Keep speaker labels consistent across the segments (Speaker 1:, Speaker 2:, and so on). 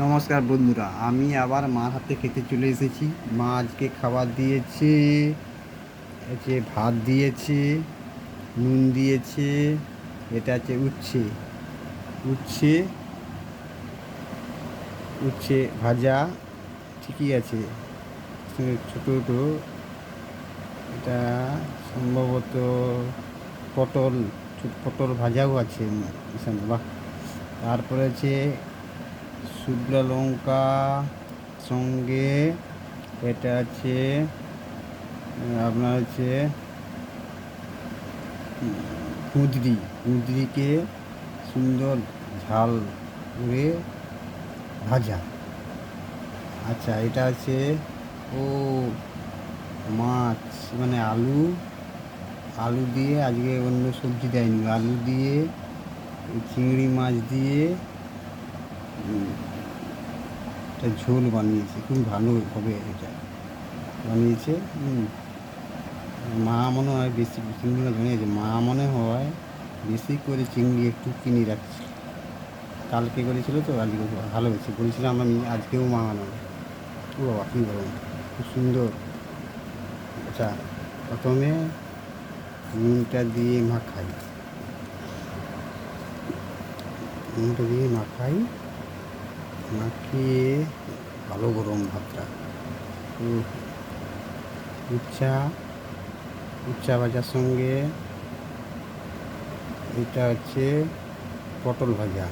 Speaker 1: নমস্কার বন্ধুরা, আমি আবার মার হাতে খেতে চলে এসেছি। মা আজকে খাবার দিয়েছে, ভাত দিয়েছে, নুন দিয়েছে। এটা হচ্ছে উচ্ছে উচ্ছে উচ্ছে ভাজা, ঠিকই আছে। ছোটো ছোটো, এটা সম্ভবত পটল, পটল ভাজাও আছে এখানে। বাহ! তারপরে আছে শুকনো লঙ্কা, সঙ্গে এটা আছে আপনার হচ্ছে কুঁদরিকে সুন্দর ঝাল করে ভাজা। আচ্ছা, এটা আছে ও মাছ, মানে আলু। আলু দিয়ে আজকে অন্য সবজি দেয়নি, আলু দিয়ে চিংড়ি মাছ দিয়ে একটা ঝোল বানিয়েছে, খুব ভালো হবে এটা বানিয়েছে। মা মনে হয় বেশি চিংড়ি মাছ বানিয়েছে, মা মনে হয় বেশি করে চিংড়ি একটু কিনে রাখছে। কালকে করেছিল তো, আজকে ভালো হয়েছে। বলছিলাম আমি আজকেও মা বানাবো। ও বাবা, কী বলুন, খুব সুন্দর। আচ্ছা, প্রথমে নুনটা দিয়ে মাখাই, মাখিয়ে ভালো গরম ভাতটা। উচ্চা উচ্চা ভাজার সঙ্গে এটা হচ্ছে পটল ভাজা,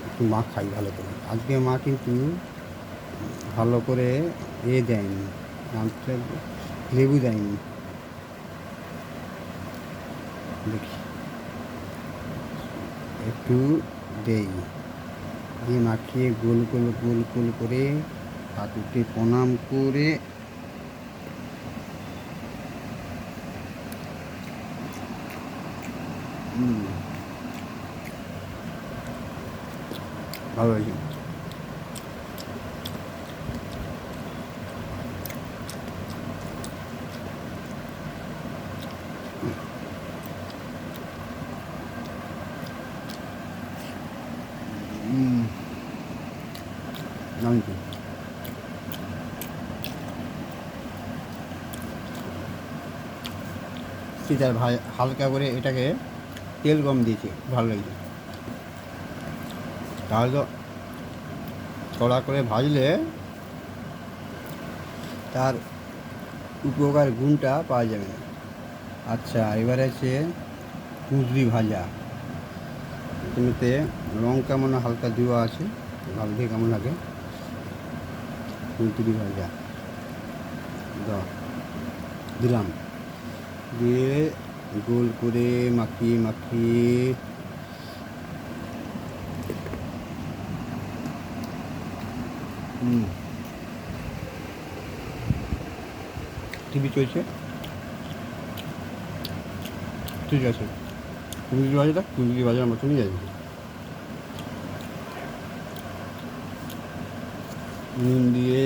Speaker 1: একটু মাখাই ভালো করে। আজকে মা কিন্তু ভালো করে দেয়নি, মাংসটা লেবু দেয়নি। দেখি একটু দেই, দিয়ে মাখিয়ে গোল গোল গোল গোল করে ঠাকুরকে প্রণাম করে ভালো হয়েছে। জানি সেটার হালকা করে এটাকে তেল কম দিয়েছে, ভালো লাগছে। তাহলে তো কড়া করে ভাজলে তার উপকার গুণটা পাওয়া যাবে না। আচ্ছা, এবারে আছে কুঁদরি ভাজা। এতে লঙ্কা মনে হালকা দেওয়া আছে, ভালো দিয়ে কেমন লাগে। কুঁদরি ভাজা দিলাম, দিয়ে গোল করে মাখিয়ে মাখিয়ে টিভি চলছে, ঠিক আছে। কুঁদরি ভাজার মতনই আছে। নুন দিয়ে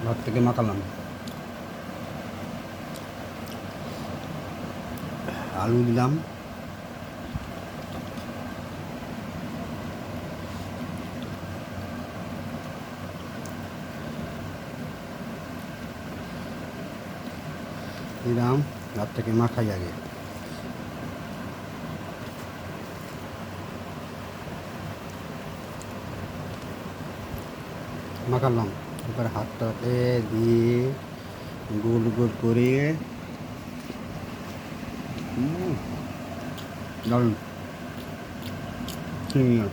Speaker 1: ভাত থেকে মাখালাম, আলু দিলাম, ভাত থেকে মাখাই আগে। মাখালাম, এবার হাতটাকে দিয়ে গোল গোল করে দারুণ সুন্দর।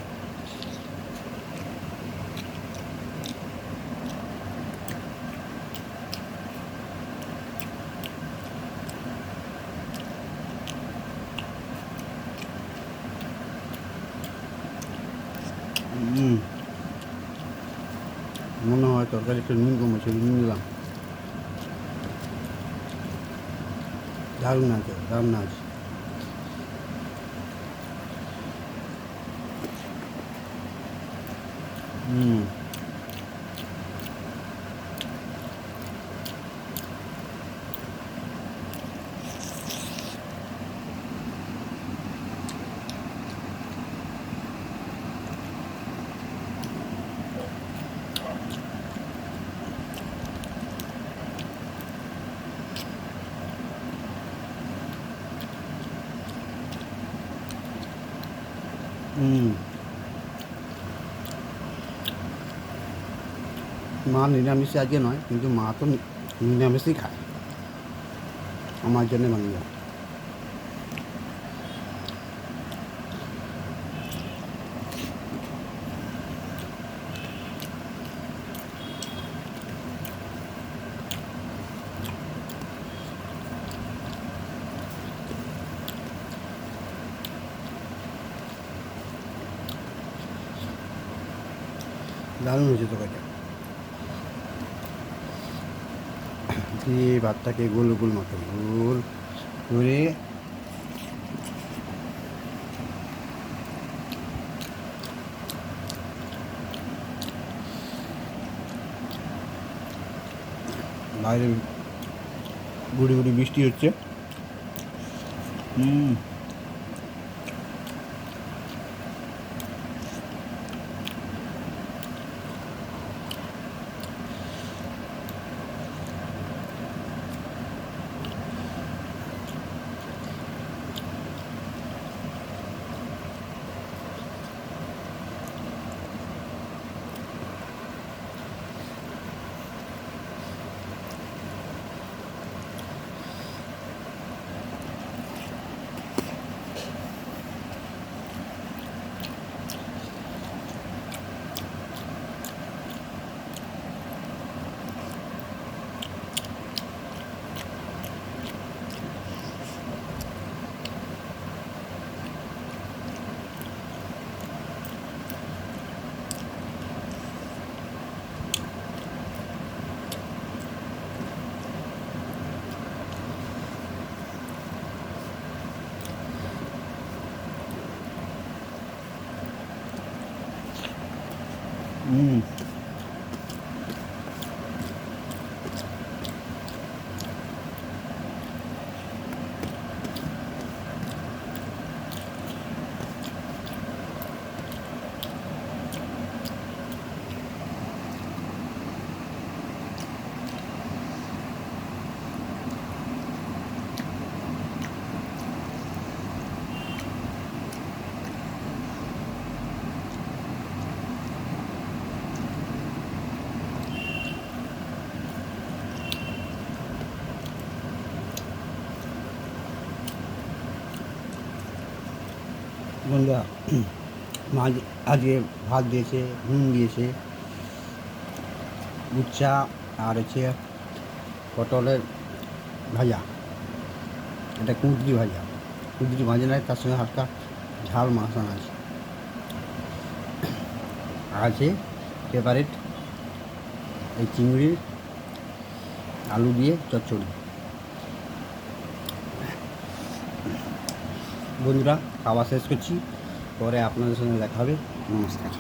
Speaker 1: মনে হয় তরকারি একটু নুন কম আছে, নুন দিলাম। দারুণ আছে, দারুণ আছে। মা নিরামিষ আজকে নয়, কিন্তু মা তো নিরামিষই খায়, আমার জন্য বানিয়ে। দারুণ হয়েছে তরকারিটা। দিয়ে ভাতটাকে গোল গোল মতো গোল করে বাইরে গুড়ি গুড়ি বৃষ্টি হচ্ছে। বন্ধুরা, মাছ আজকে ভাত দিয়েছে, নুন দিয়েছে, উচ্চা, আর হচ্ছে পটলের ভাজা, এটা কুঁদরি ভাজা। কুঁদরি ভাজা নয়, তার সঙ্গে হালকা ঝাল মাখানো আছে। আছে ফেভারিট এই চিংড়ির আলু দিয়ে চচ্চড়ি। বন্ধুরা, খাওয়া শেষ করছি, পরে আপনাদের সঙ্গে দেখা হবে। নমস্কার।